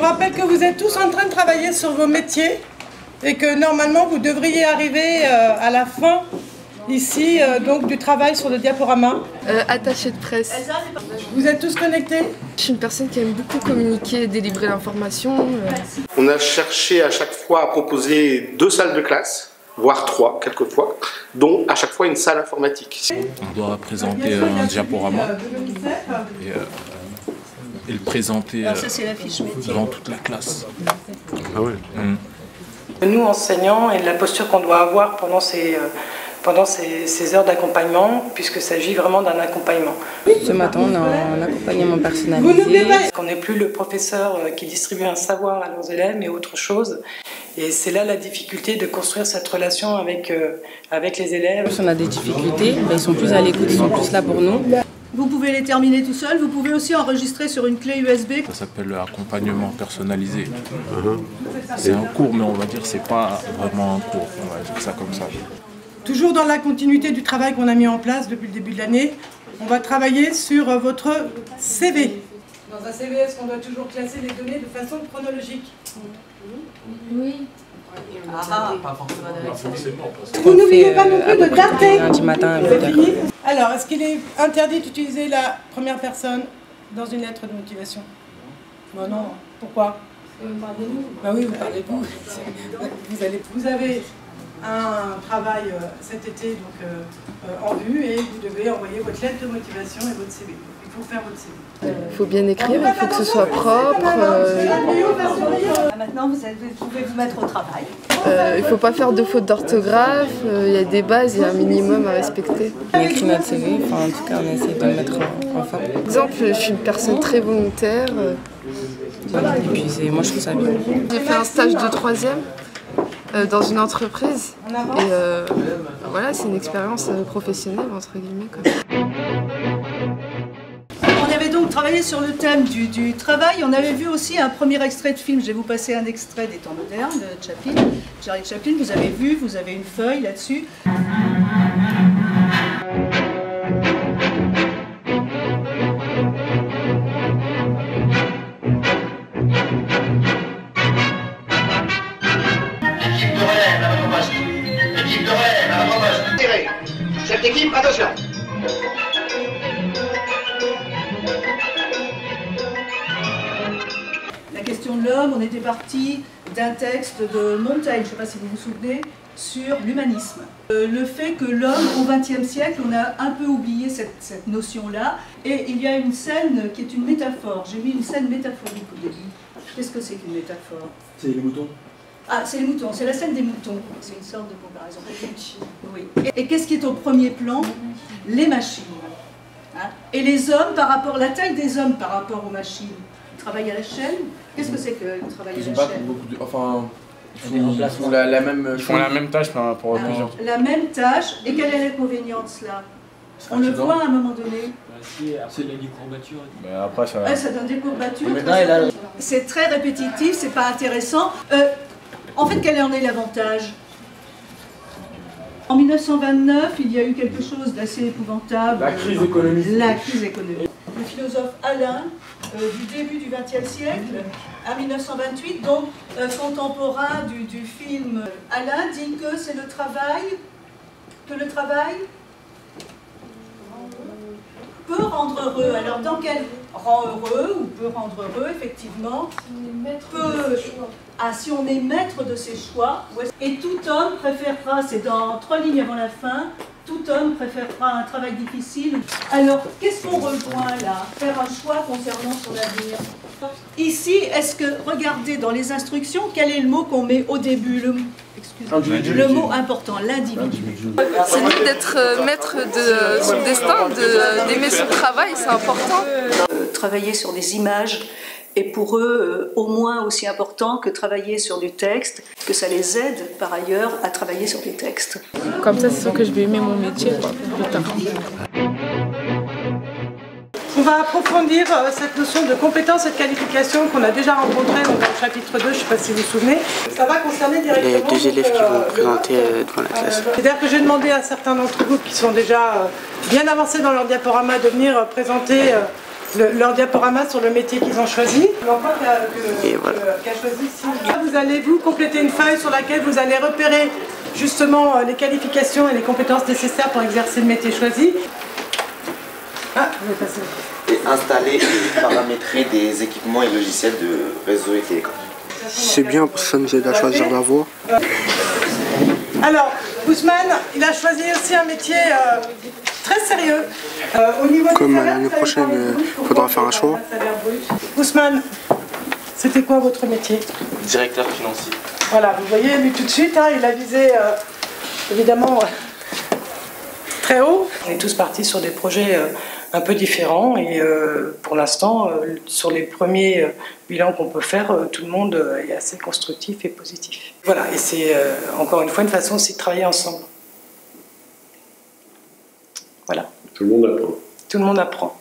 rappelle que vous êtes tous en train de travailler sur vos métiers et que normalement vous devriez arriver à la fin ici donc du travail sur le diaporama. Attaché de presse. Vous êtes tous connectés? Je suis une personne qui aime beaucoup communiquer et délivrer l'information. On a cherché à chaque fois à proposer 2 salles de classe, voire 3 quelquefois, dont à chaque fois une salle informatique. On doit présenter un diaporama et le présenter devant toute la classe. Ah ouais. Nous enseignants et de la posture qu'on doit avoir pendant ces heures d'accompagnement, puisqu'il s'agit vraiment d'un accompagnement. Ce matin, on a un accompagnement personnalisé. On n'est plus le professeur qui distribue un savoir à leurs élèves, mais autre chose. Et c'est là la difficulté de construire cette relation avec les élèves. On a des difficultés, mais ils sont plus à l'écoute, ils sont plus là pour nous. Vous pouvez les terminer tout seul, vous pouvez aussi enregistrer sur une clé USB. Ça s'appelle accompagnement personnalisé. C'est un cours, mais on va dire que c'est pas vraiment un cours, on va dire ça comme ça. Toujours dans la continuité du travail qu'on a mis en place depuis le début de l'année, on va travailler sur votre CV. Dans un CV, est-ce qu'on doit toujours classer les données de façon chronologique? Oui. Pas forcément. Vous n'oubliez pas non plus de dater. Lundi matin, Alors, est-ce qu'il est interdit d'utiliser la première personne dans une lettre de motivation? Bon, non. Pourquoi? Bah oui, vous parlez de vous. Vous avez un travail cet été donc, en vue et vous devez envoyer votre lettre de motivation et votre CV. Il faut faire votre CV. Il faut bien écrire, il faut que ce soit propre. Maintenant, vous pouvez vous mettre au travail. Il ne faut pas faire de fautes d'orthographe, il y a des bases, il y a un minimum à respecter. On écrit notre CV, enfin en tout cas on essaie de le mettre en forme. Par exemple, je suis une personne très volontaire. Voilà, et puis moi je trouve ça bien. J'ai fait un stage de 3e dans une entreprise et voilà, c'est une expérience professionnelle entre guillemets. On avait donc travaillé sur le thème du travail. On avait vu aussi un premier extrait de film. Je vais vous passer un extrait des temps modernes de Chaplin. Charlie Chaplin, vous avez vu, vous avez une feuille là-dessus. Chef d'équipe, attention. La question de l'homme, on était parti d'un texte de Montaigne, je ne sais pas si vous vous souvenez, sur l'humanisme. Le fait que l'homme, au XXe siècle, on a un peu oublié cette notion-là, et il y a une scène qui est une métaphore. J'ai mis une scène métaphorique au début. Qu'est-ce que c'est qu'une métaphore? C'est les moutons. Ah, c'est les moutons, c'est la scène des moutons. C'est une sorte de comparaison. Oui. Et qu'est-ce qui est au premier plan? Les machines. Hein? Et les hommes, par rapport, la taille des hommes par rapport aux machines. Ils travaillent à la chaîne. Qu'est-ce que c'est que travailler à la chaîne? Enfin, ils font la même tâche par rapport à plusieurs. La même tâche. Et quel est l'inconvénient de cela? On le voit à un moment donné. C'est des courbatures. Mais après, ça... Ouais, ça donne des courbatures. C'est très répétitif, c'est pas intéressant. En fait, quel en est l'avantage? En 1929, il y a eu quelque chose d'assez épouvantable. La crise économique. La crise économique. Le philosophe Alain, du début du XXe siècle, à 1928, donc contemporain du film, Alain dit que c'est le travail, peut rendre heureux. Alors dans quel rend heureux ou peut rendre heureux, effectivement, si on est maître de ses choix, et tout homme préférera, c'est dans 3 lignes avant la fin, tout homme préférera un travail difficile. Alors, qu'est-ce qu'on rejoint là? Faire un choix concernant son avenir. Ici, est-ce que, regardez dans les instructions, quel est le mot qu'on met au début? Le mot important, l'individu. C'est mieux d'être maître de son destin, d'aimer son travail, c'est important. Travailler sur des images est pour eux au moins aussi important que travailler sur du texte, que ça les aide par ailleurs à travailler sur des textes. Comme ça, c'est sûr que je vais aimer mon métier plus tard. On va approfondir cette notion de compétence et de qualification qu'on a déjà rencontrée dans le chapitre 2, je ne sais pas si vous vous souvenez. Ça va concerner directement Les 2 élèves qui vont présenter devant la classe. C'est-à-dire que j'ai demandé à certains d'entre vous qui sont déjà bien avancés dans leur diaporama de venir présenter leur diaporama sur le métier qu'ils ont choisi. L'enfant Et voilà. qui a choisi ici. Vous allez vous compléter une feuille sur laquelle vous allez repérer justement les qualifications et les compétences nécessaires pour exercer le métier choisi. Ah, vous avez passé. Et installer et paramétrer des équipements et logiciels de réseau et télécom. C'est bien parce que ça nous aide à choisir la voie. Alors, Ousmane, il a choisi aussi un métier très sérieux. Au niveau Comme salaire, l'année prochaine, il faudra faire un choix. Ousmane, c'était quoi votre métier? Directeur financier. Voilà, vous voyez, lui tout de suite, hein, il a visé évidemment très haut. On est tous partis sur des projets un peu différents et pour l'instant, sur les premiers bilans qu'on peut faire, tout le monde est assez constructif et positif. Voilà, et c'est encore une fois une façon aussi de travailler ensemble. Voilà. Tout le monde apprend. Tout le monde apprend.